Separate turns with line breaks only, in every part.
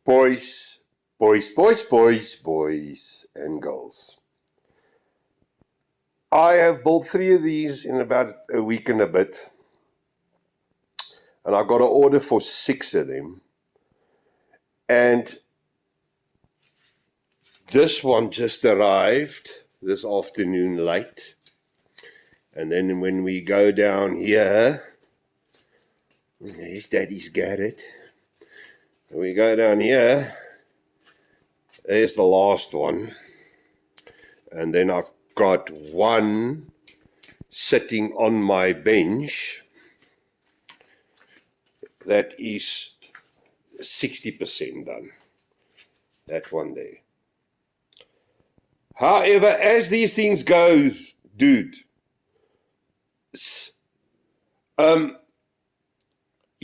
Boys, boys and girls. I have built 3 of these in about a week and a bit. And I got an order for 6 of them. And this one just arrived this afternoon late. And then when we go down here, there's Daddy's Garrett. We go down here, there's the last one. And then I've got one sitting on my bench that is 60% done. That one there. However, as these things go, dude,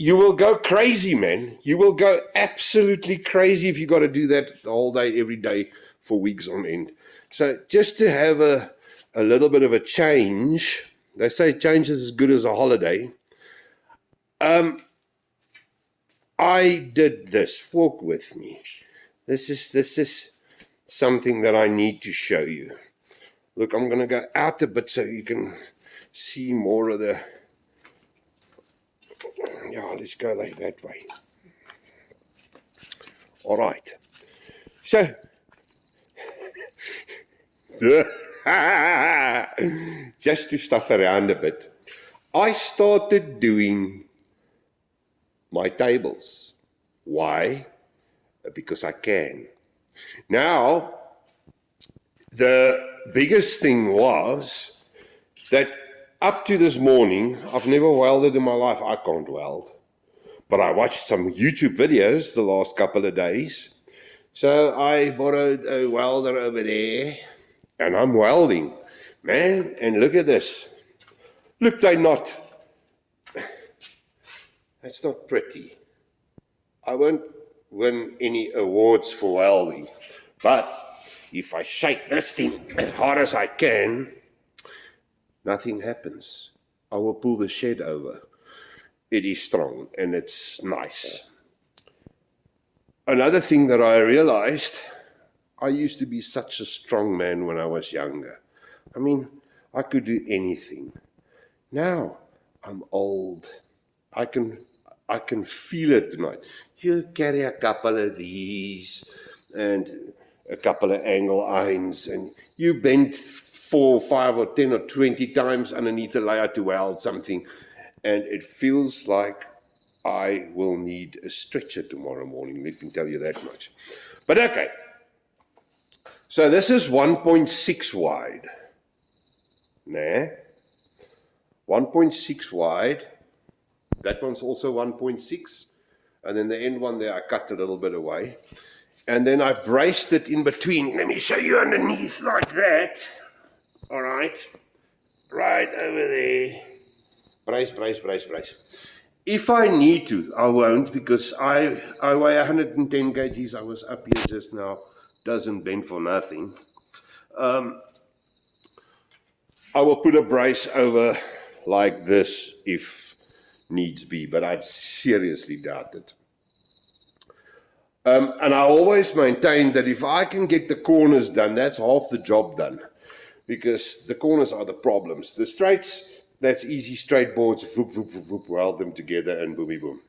you will go crazy, man. You will go absolutely crazy if you got to do that all day, every day, for weeks on end. So just to have a little bit of a change, they say change is as good as a holiday. I did this. Walk with me. This is something that I need to show you. Look, I'm going to go out a bit so you can see more of the... Yeah, let's go like that way. All right. So, just to stuff around a bit, I started doing my tables. Why? Because I can. Now, the biggest thing was that up to this morning, I've never welded in my life. I can't weld. But I watched some YouTube videos the last couple of days. So I borrowed a welder over there, and I'm welding. Man, and look at this. Look, that's not pretty. I won't win any awards for welding. But if I shake this thing as hard as I can, nothing happens. I will pull the shed over. It is strong and it's nice. Another thing that I realized, I used to be such a strong man when I was younger. I mean, I could do anything. Now I'm old. I can feel it tonight. You carry a couple of these and a couple of angle irons, and you bend 4, 5 or 10 or 20 times underneath the layer to weld something, and it feels like I will need a stretcher tomorrow morning, let me tell you that much. But okay, so this is 1.6 wide. Nah, 1.6 wide. That one's also 1.6, and then the end one there I cut a little bit away, and then I braced it in between. Let me show you underneath like that. All right, right over there. Brace. If I need to, I won't, because I weigh 110 kgs. I was up here just now. Doesn't bend for nothing. I will put a brace over like this if needs be, but I seriously doubt it. And I always maintain that if I can get the corners done, that's half the job done, because the corners are the problems. The straights, that's easy, straight boards, whoop, weld them together and boomy boom.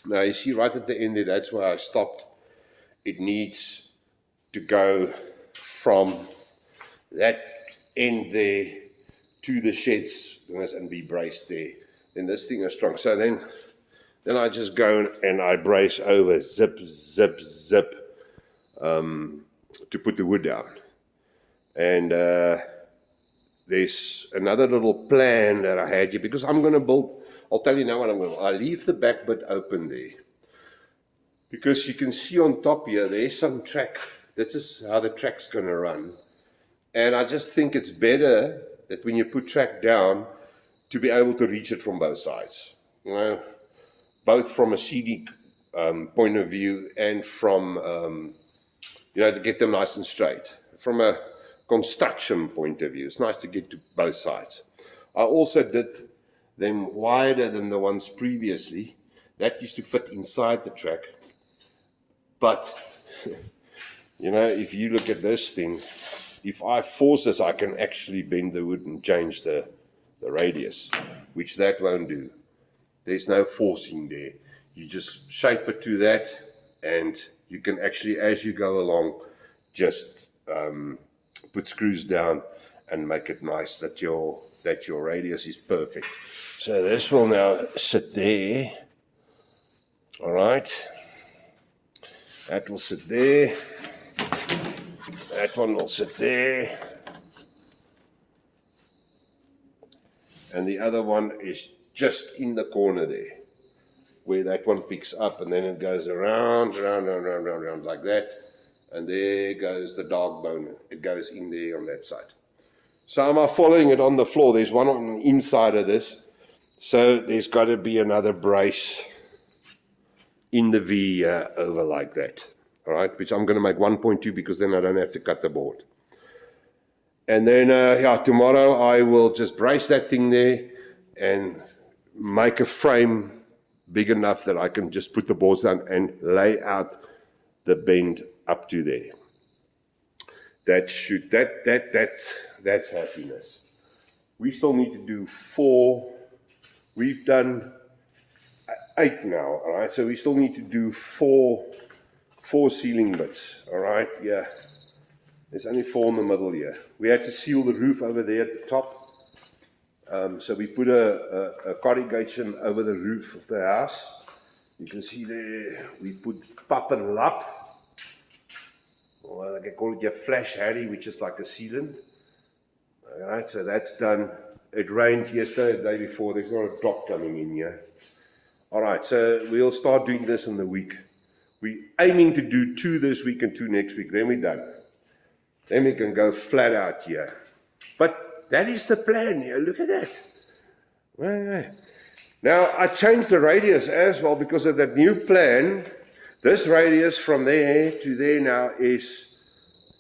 Now you see right at the end there, that's where I stopped. It needs to go from that end there to the sheds and be braced there. Then this thing is strong. So then I just go and I brace over, zip, to put the wood down. And there's another little plan that I had here, because I'm going to build, I'll tell you now what I'm going to do. I'll leave the back bit open there, because you can see on top here, there's some track. This is how the track's going to run. And I just think it's better that when you put track down, to be able to reach it from both sides. You know, both from a scenic point of view and from, to get them nice and straight. From a construction point of view, it's nice to get to both sides. I also did them wider than the ones previously. That used to fit inside the track. But, you know, if you look at this thing, if I force this, I can actually bend the wood and change the radius, which that won't do. There's no forcing there. You just shape it to that, and you can actually, as you go along, just put screws down and make it nice that your radius is perfect. So this will now sit there. All right. That will sit there. That one will sit there. And the other one is just in the corner there, where that one picks up, and then it goes around like that. And there goes the dog bone. It goes in there on that side. So am I following it on the floor? There's one on the inside of this. So there's got to be another brace in the V over like that. All right, which I'm going to make 1.2 because then I don't have to cut the board. And then, tomorrow I will just brace that thing there and make a frame big enough that I can just put the boards down and lay out the bend up to there. That's happiness. We still need to do 4. We've done 8 now, all right? So we still need to do 4 ceiling bits, all right? Yeah. There's only 4 in the middle here. We had to seal the roof over there at the top. So we put a corrugation over the roof of the house. You can see there, we put pap and lap. Or I can call it your flash harry, which is like a sealant. All right, so that's done. It rained yesterday, the day before. There's not a drop coming in here. All right, so we'll start doing this in the week. We're aiming to do 2 this week and 2 next week. Then we're done. Then we can go flat out here. But that is the plan here. Look at that. Well, now, I changed the radius as well because of that new plan. This radius from there to there now is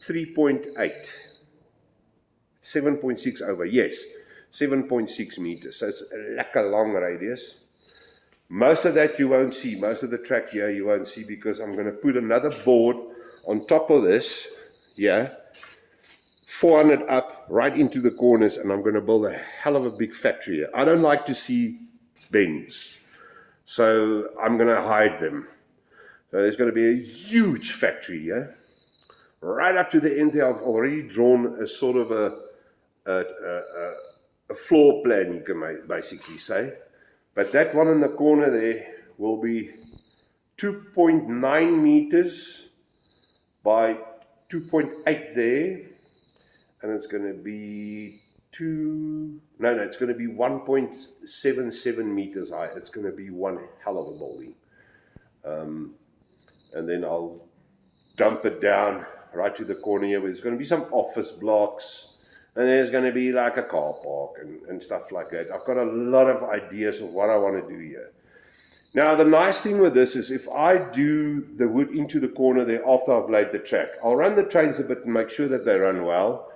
3.8. 7.6 over, yes. 7.6 meters. So it's like a long radius. Most of that you won't see. Most of the track here you won't see because I'm going to put another board on top of this. Yeah. 400 up right into the corners, and I'm going to build a hell of a big factory here. I don't like to see bends, so I'm going to hide them. So there's going to be a huge factory here. Right up to the end there, I've already drawn a sort of a floor plan, you can basically say. But that one in the corner there will be 2.9 meters by 2.8 there. And it's going to be it's going to be 1.77 meters high. It's going to be one hell of a building. And then I'll dump it down right to the corner here where there's going to be some office blocks. And there's going to be like a car park and stuff like that. I've got a lot of ideas of what I want to do here. Now, the nice thing with this is if I do the wood into the corner there after I've laid the track, I'll run the trains a bit and make sure that they run well.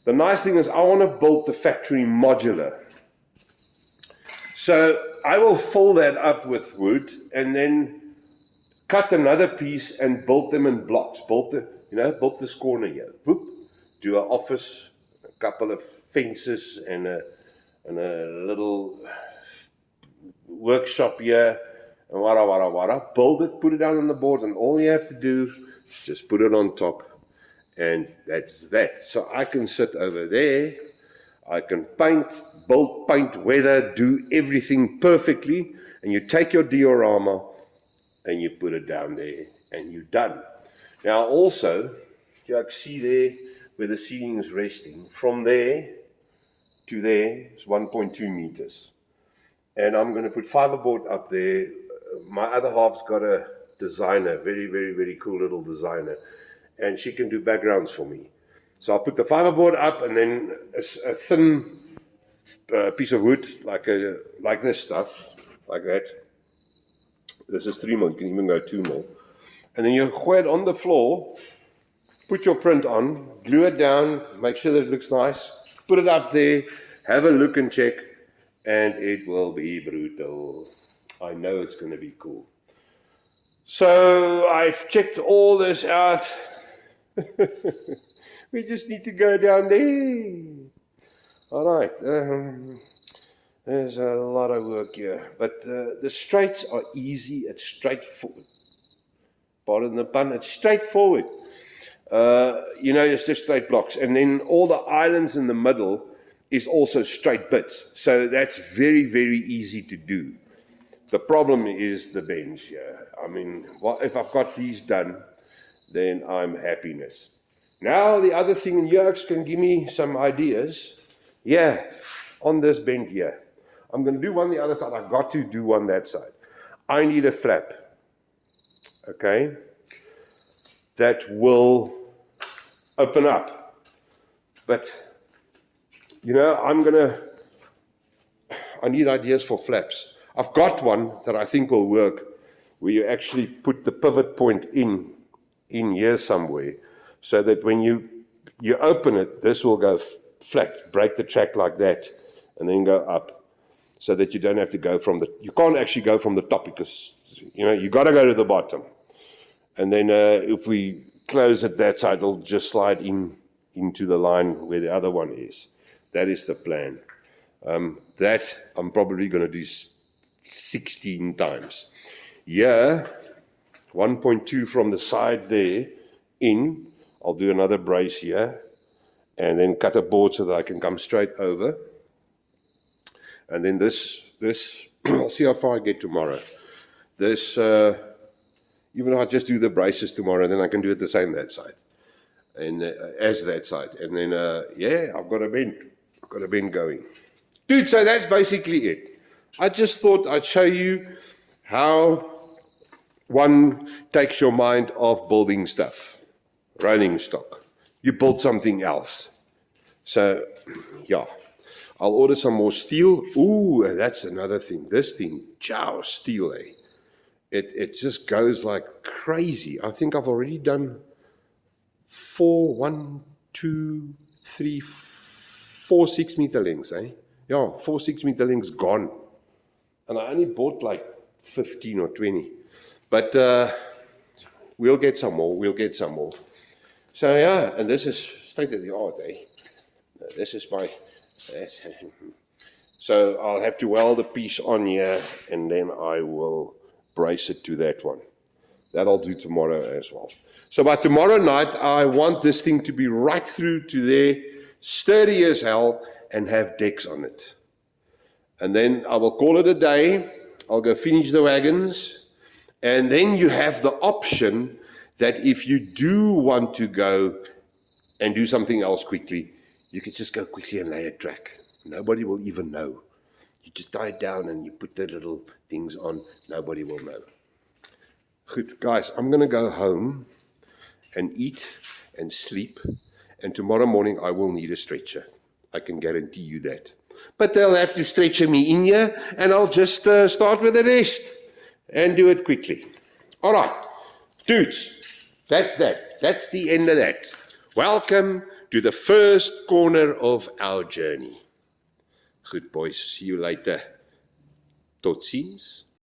The nice thing is I want to build the factory modular. So I will fill that up with wood and then cut another piece and build them in blocks. Build this corner here. Whoop, do an office, a couple of fences and a little workshop here and wara. Build it, put it down on the board, and all you have to do is just put it on top. And that's that. So I can sit over there, I can paint, build, paint, weather, do everything perfectly, and you take your diorama and you put it down there and you're done. Now also, you can see there where the ceiling is resting. From there to there is 1.2 meters. And I'm going to put fiberboard up there. My other half's got a designer, very, very, very cool little designer. And she can do backgrounds for me. So I'll put the fiberboard up and then a thin piece of wood, like this stuff, like that. This is 3 mil, you can even go 2 mil. And then you put it on the floor, put your print on, glue it down, make sure that it looks nice, put it up there, have a look and check, and it will be brutal. I know it's going to be cool. So I've checked all this out. We just need to go down there. All right. There's a lot of work here, but the straights are easy. It's straightforward. Pardon the pun. It's straightforward. It's just straight blocks, and then all the islands in the middle is also straight bits. So that's very, very easy to do. The problem is the bends here. I mean, if I've got these done, then I'm happiness. Now the other thing, and Jurks can give me some ideas. Yeah, on this bend here. I'm going to do one the other side. I've got to do one that side. I need a flap. Okay? That will open up. But, I need ideas for flaps. I've got one that I think will work, where you actually put the pivot point in here somewhere, so that when you open it, this will go flat, break the track like that, and then go up, so that you don't have to go you can't actually go from the top, because, you got to go to the bottom. And then if we close it that side, it'll just slide into the line where the other one is. That is the plan. That I'm probably going to do 16 times. Yeah, 1.2 from the side there in. I'll do another brace here, and then cut a board so that I can come straight over. And then this I'll see how far I get tomorrow. This, even if I just do the braces tomorrow, then I can do it the same that side, and as that side. And then, I've got a bend going. Dude, so that's basically it. I just thought I'd show you how one takes your mind off building stuff, rolling stock. You build something else. So, yeah, I'll order some more steel. Ooh, that's another thing. This thing, steel, eh? It just goes like crazy. I think I've already done 4 6-meter lengths, eh? Yeah, 4 6-meter lengths gone. And I only bought like 15 or 20. But we'll get some more. So yeah, and this is state of the art, eh? This is my... So I'll have to weld a piece on here, and then I will brace it to that one. That'll do tomorrow as well. So by tomorrow night, I want this thing to be right through to there, sturdy as hell, and have decks on it. And then I will call it a day. I'll go finish the wagons. And then you have the option that if you do want to go and do something else quickly, you can just go quickly and lay a track. Nobody will even know. You just tie it down and you put the little things on. Nobody will know. Good, guys, I'm going to go home and eat and sleep. And tomorrow morning I will need a stretcher. I can guarantee you that. But they'll have to stretcher me in here, and I'll just start with the rest and do it quickly. All right, dudes, that's that. That's the end of that. Welcome to the first corner of our journey. Good boys, see you later. Tot ziens.